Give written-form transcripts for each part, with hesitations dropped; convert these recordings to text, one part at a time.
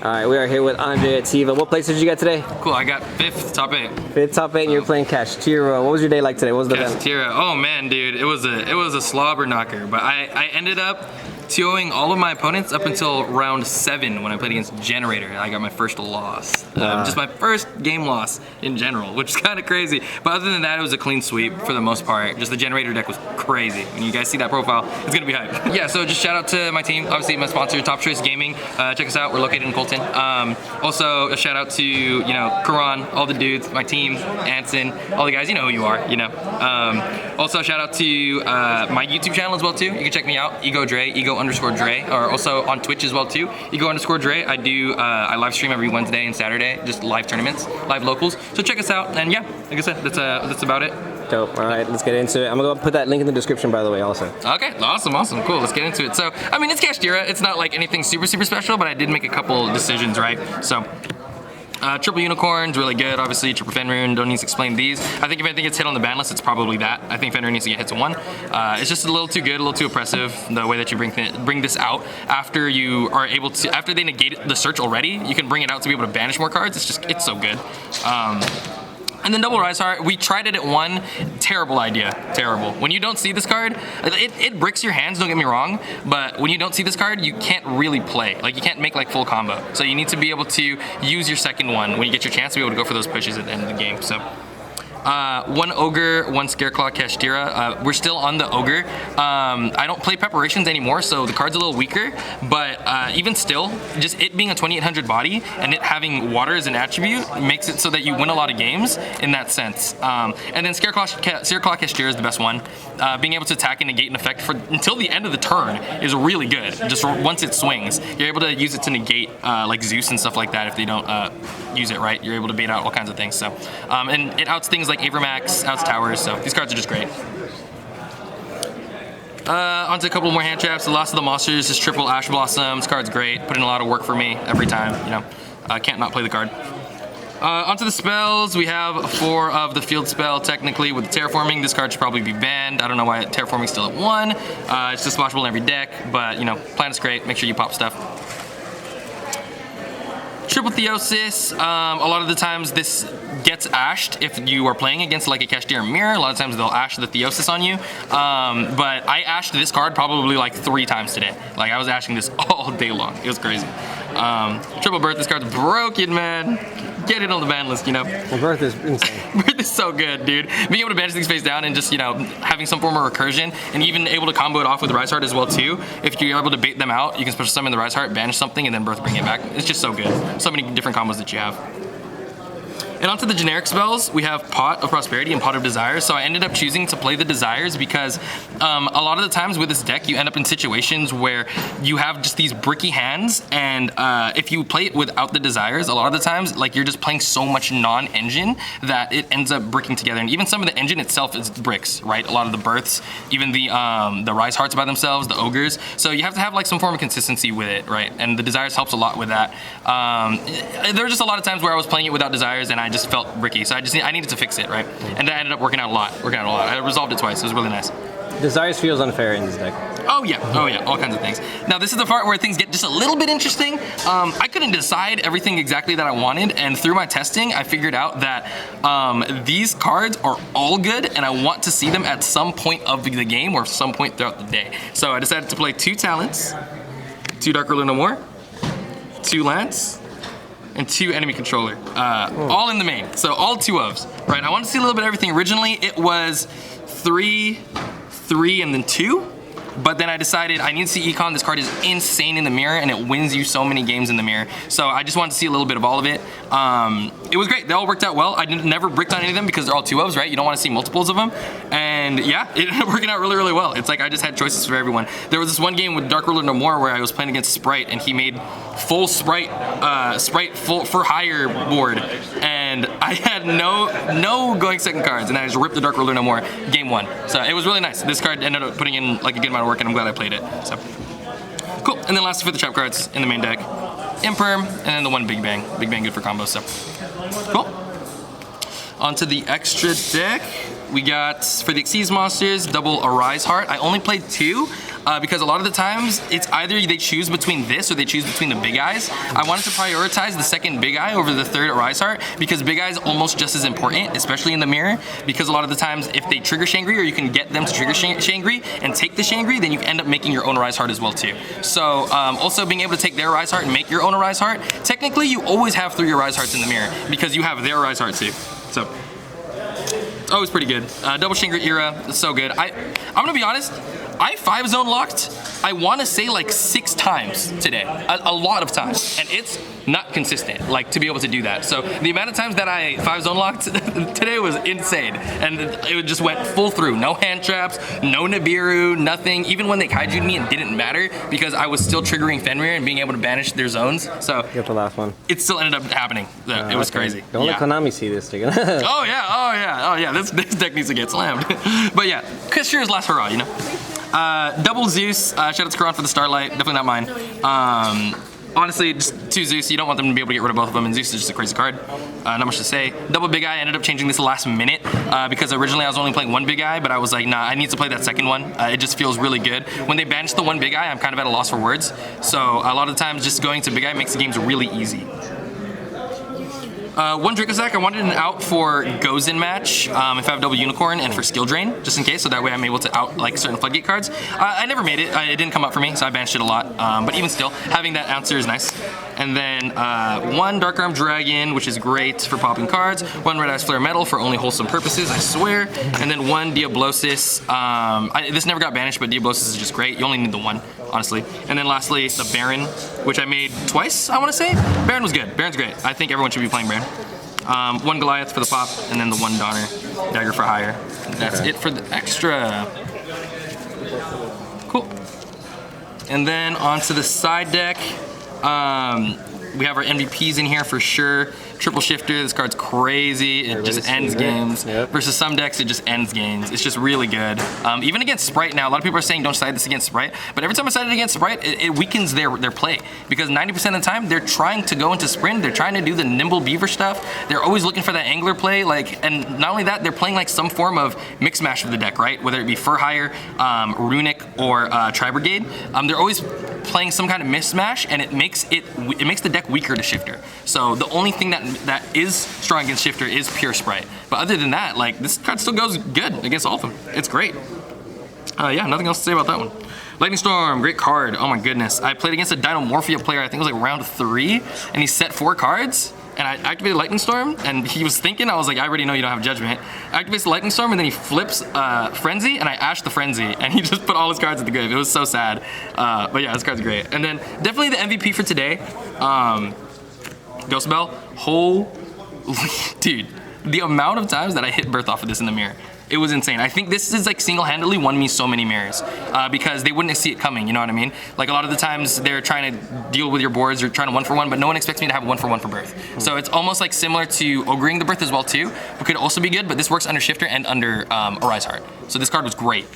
All right, we are here with Andre at Tiva. What place did you get today? Cool, I got 5th top 8. 5th top 8, and you're playing Kashtira. What was your day like today? What was the event? Kashtira, oh man, dude, it was a slobber knocker, but I ended up TOing all of my opponents up until round 7 when I played against Generator. I got my first loss. Just my first game loss in general, which is kind of crazy. But other than that, it was a clean sweep for the most part. Just the Generator deck was crazy. When you guys see that profile, it's gonna be hype. Yeah, so just shout out to my team, obviously my sponsor, Top Choice Gaming. Check us out, we're located in Colton. Also, a shout out to, you know, Karan, all the dudes, my team, Anson, all the guys, you know who you are, you know. Also, shout out to my YouTube channel as well too. You can check me out, ego_Dre, or also on Twitch as well too, ego_Dre. I live stream every Wednesday and Saturday, just live tournaments, live locals. So check us out, and yeah, like I said, that's about it. Dope. All right, let's get into it. I'm gonna go put that link in the description, by the way, also. Okay, awesome, cool. Let's get into it. So, I mean, it's Kashtira. It's not like anything super special, but I did make a couple decisions, right? So. Triple Unicorn's really good, obviously. Triple Fenrir, don't need to explain these. I think if anything gets hit on the ban list, it's probably that. I think Fenrir needs to get hit to 1. It's just a little too good, a little too oppressive, the way that you bring this out. After you are able to, after they negate the search already, you can bring it out to be able to banish more cards. It's so good. And then Double Rise Heart, we tried it at 1, terrible idea, terrible. When you don't see this card, it bricks your hands, don't get me wrong, but when you don't see this card, you can't really play. Like, you can't make like full combo. So you need to be able to use your second one when you get your chance to be able to go for those pushes at the end of the game. So. 1 Ogre, 1 Scareclaw Kashtira. We're still on the Ogre. I don't play preparations anymore, so the card's a little weaker, but even still, just it being a 2800 body and it having water as an attribute makes it so that you win a lot of games in that sense. And then Scareclaw Kashtira is the best one. Being able to attack and negate an effect for until the end of the turn is really good. Just once it swings, you're able to use it to negate like Zeus and stuff like that if they don't use it right. You're able to bait out all kinds of things. So, and it outs things like Avramax, outs towers, so these cards are just great. Onto a couple more hand traps. The Lost of the Monsters is triple Ash Blossom. This card's great, put in a lot of work for me every time, you know. Can't not play the card. Onto the spells, we have 4 of the field spell technically with the Terraforming. This card should probably be banned. I don't know why Terraforming's still at 1. It's just splashable in every deck, but you know, planet's great, make sure you pop stuff. Triple Theosis, a lot of the times this gets ashed if you are playing against like a Kashtira Mirror. A lot of times they'll ash the Theosis on you. But I ashed this card probably like 3 times today. Like, I was ashing this all day long. It was crazy. Triple Birth, this card's broken, man. Get it on the ban list, you know. Well, Birth is insane. Birth is so good, dude. Being able to banish things face down and just, you know, having some form of recursion and even able to combo it off with Rise Heart as well too. If you're able to bait them out, you can special summon the Rise Heart, banish something, and then Birth bring it back. It's just so good. So many different combos that you have. And onto the generic spells, we have Pot of Prosperity and Pot of Desires. So I ended up choosing to play the Desires because a lot of the times with this deck, you end up in situations where you have just these bricky hands, and if you play it without the Desires, a lot of the times, like, you're just playing so much non-engine that it ends up bricking together. And even some of the engine itself is bricks, right? A lot of the Births, even the Rise Hearts by themselves, the Ogres. So you have to have like some form of consistency with it, right? And the Desires helps a lot with that. There were just a lot of times where I was playing it without Desires and I just felt bricky, so I needed to fix it, right? And that ended up working out a lot. I resolved it twice. It was really nice. Desires feels unfair in this deck. Oh yeah, all kinds of things. Now this is the part where things get just a little bit interesting. I couldn't decide everything exactly that I wanted, and through my testing, I figured out that these cards are all good, and I want to see them at some point of the game or some point throughout the day. So I decided to play 2 Talents, 2 Dark Ruler No More, 2 Lance, and 2 Enemy Controller, all in the main. So all 2 ofs, right? I wanted to see a little bit of everything. Originally, it was 3, 3, and then 2. But then I decided I need to see Econ. This card is insane in the mirror, and it wins you so many games in the mirror. So I just wanted to see a little bit of all of it. It was great. They all worked out well. I never bricked on any of them because they're all 2 ofs, right? You don't want to see multiples of them. And yeah, it ended up working out really, really well. It's like I just had choices for everyone. There was this one game with Dark Ruler No More where I was playing against Sprite, and he made full Sprite full for hire board, and I had no going second cards, and I just ripped the Dark Ruler No More game 1. So it was really nice. This card ended up putting in like a good amount of work, and I'm glad I played it. So cool. And then last for the trap cards in the main deck, Imperm, and then the 1 Big Bang. Big Bang good for combos. So cool. Onto the extra deck, we got for the Xyz monsters, double Arise Heart. I only played 2. because a lot of the times it's either they choose between this or they choose between the big eyes. I wanted to prioritize the second big eye over the third Arise Heart because big eye is almost just as important, especially in the mirror, because a lot of the times if they trigger Shangri or you can get them to trigger Shangri and take the Shangri, then you end up making your own Arise Heart as well too. So also being able to take their Arise Heart and make your own Arise Heart, technically you always have 3 Arise Hearts in the mirror because you have their Arise Heart too. So it's always pretty good. Double Shangri era, it's so good. I'm gonna be honest, I 5-zone locked, I wanna say like 6 times today, a lot of times, and it's not consistent, like to be able to do that. So the amount of times that I 5-zone locked today was insane, and it just went full through. No hand traps, no Nibiru, nothing. Even when they kaiju'd me, it didn't matter because I was still triggering Fenrir and being able to banish their zones. So get the last one. It still ended up happening. It was crazy. Don't let Konami see this, chicken. Oh yeah. This deck needs to get slammed. But yeah, Kashtira's last hurrah, you know. Double Zeus, shout out to Karan for the Starlight, definitely not mine. Honestly, just 2 Zeus, you don't want them to be able to get rid of both of them, and Zeus is just a crazy card. Not much to say. Double Big Eye, I ended up changing this last minute because originally I was only playing 1 Big Eye, but I was like, nah, I need to play that second one. It just feels really good. When they banished the 1 Big Eye, I'm kind of at a loss for words. So a lot of the times just going to Big Eye makes the games really easy. 1 Dracosac, I wanted an out for Gozen match if I have double Unicorn and for skill drain, just in case, so that way I'm able to out like certain floodgate cards. I never made it, it didn't come up for me, so I banished it a lot, but even still, having that answer is nice. And then 1 Dark Arm Dragon, which is great for popping cards, 1 Red Eyes Flare Metal for only wholesome purposes, I swear, and then 1 Diablosis. This never got banished, but Diablosis is just great, you only need the 1, honestly. And then lastly, the Baron, which I made twice, I want to say. Baron was good, Baron's great, I think everyone should be playing Baron. 1 Goliath for the pop, and then the 1 Donner Dagger for hire. That's it for the extra. Cool. And then onto the side deck. We have our MVPs in here for sure. Triple Shifter, this card's crazy. It just ends games. Yep. Versus some decks, it just ends games. It's just really good. Even against Sprite now, a lot of people are saying don't side this against Sprite, but every time I side it against Sprite, it weakens their play. Because 90% of the time, they're trying to go into Sprint, they're trying to do the Nimble Beaver stuff, they're always looking for that Angler play, and not only that, they're playing like some form of mix mash of the deck, right? Whether it be Fur Hire, Runic, or Tri Brigade. They're always playing some kind of mismatch, and it makes the deck weaker to Shifter. So the only thing that is strong against Shifter is pure Sprite. But other than that, like, this card still goes good against all of them. It's great. Yeah, nothing else to say about that one. Lightning Storm, great card. Oh my goodness. I played against a Dinomorphia player, I think it was like round 3, and he set 4 cards. And I activated Lightning Storm, and he was thinking, I was like, I already know you don't have Judgment. I activates the Lightning Storm, and then he flips Frenzy, and I ashed the Frenzy, and he just put all his cards at the grave. It was so sad. But yeah, this card's great. And then definitely the MVP for today, Ghost Bell. Holy, dude, the amount of times that I hit Birth off of this in the mirror. It was insane. I think this is like single-handedly won me so many mirrors because they wouldn't see it coming, you know what I mean? Like a lot of the times they're trying to deal with your boards or trying to 1-for-1, but no one expects me to have a 1-for-1 for Birth. So it's almost like similar to Ogreing the Birth as well too, which could also be good, but this works under Shifter and under Arise Heart. So this card was great,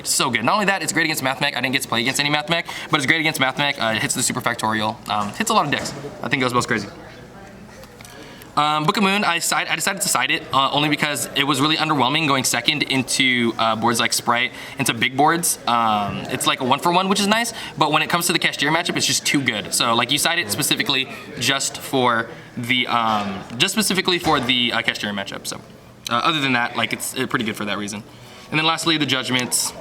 so good. Not only that, it's great against Math Mech. I didn't get to play against any Math Mech, but it's great against Math Mech. It hits the Super Factorial, hits a lot of decks. I think Ghost Bell's crazy. Book of Moon, I decided to side it only because it was really underwhelming going second into boards like Sprite, into big boards. It's like a 1-for-1, which is nice, but when it comes to the Kashtira matchup, it's just too good. So like you side it specifically just for the Kashtira matchup. So other than that, like it's pretty good for that reason. And then lastly, the Judgments.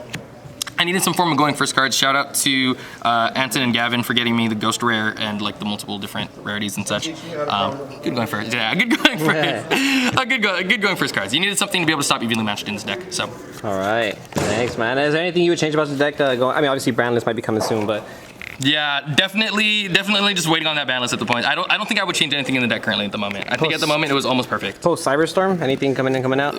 I needed some form of going first cards. Shout out to Anton and Gavin for getting me the Ghost Rare and like the multiple different rarities and such. Good going first. Yeah, good going first. Good going first cards. You needed something to be able to stop evenly matched in this deck. So. All right. Thanks, man. Is there anything you would change about the deck? I mean, obviously Brandless might be coming soon, but. Yeah, definitely just waiting on that ban list at the point. I don't think I would change anything in the deck currently at the moment. I think at the moment it was almost perfect. Post Cyberstorm, anything coming in, coming out?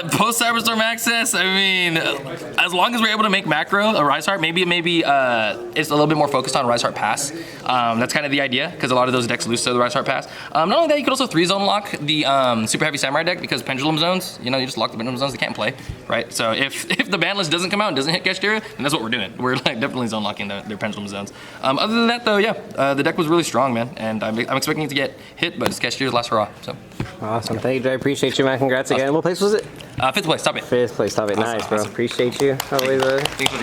Post Cyberstorm access, I mean, as long as we're able to make macro a Rise Heart, maybe it's a little bit more focused on Rise Heart Pass. That's kind of the idea, because a lot of those decks lose to the Rise Heart Pass. Not only that, you could also 3-zone lock the Super Heavy Samurai deck, because Pendulum Zones, you know, you just lock the Pendulum Zones, they can't play, right? So if the ban list doesn't come out and doesn't hit Kashtira, then that's what we're doing. We're like definitely zone locking their Pendulum Zones. Other than that, though, yeah, the deck was really strong, man, and I'm expecting it to get hit, but it's Kashtira's last hurrah. So. Awesome, thank you, Dre. Appreciate you, man. Congrats again. What place was it? 5th place. Top it. 5th place. Top it. Nice, bro. Awesome. Appreciate you. Always. Thanks for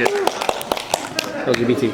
LGBT.